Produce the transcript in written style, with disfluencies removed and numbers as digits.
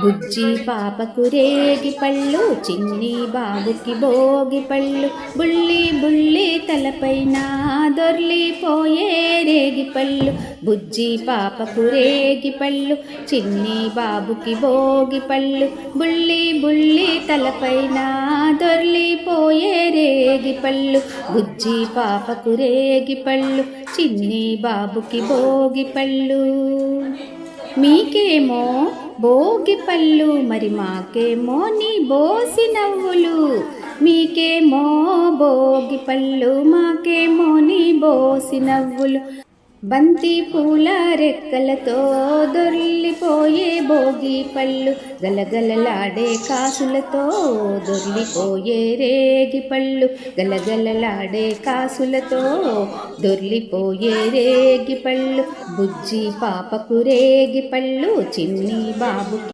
బుజ్జి పాపకు రేగి పళ్ళు, చిన్ని బాబుకి భోగి పళ్ళు. బుల్లి బుల్లి తలపైన దొర్లిపోయే రేగి పళ్ళు. బుజ్జి పాపకు రేగి పళ్ళు, చిన్ని బాబుకి భోగి పళ్ళు. బుల్లి బుల్లి తలపైన దొర్లిపోయే రేగి పళ్ళు. బుజ్జి పాపకు రేగి పళ్ళు, చిన్ని బాబుకి భోగి పళ్ళు. మీకేమో భోగి పళ్ళు, మరి మాకేమో నీ బోసి నవ్వులు. మీకేమో భోగి పళ్ళు, మాకేమో నీ బోసి నవ్వులు. బంతి పూల రెక్కలతో దొర్లిపోయే భోగి పళ్ళు, గలగలలాడే కాసులతో దొర్లిపోయే రేగి పళ్ళు. గలగలలాడే కాసులతో దొర్లిపోయే రేగి పళ్ళు. బుజ్జి పాపకు రేగి పళ్ళు, చిన్ని బాబుకి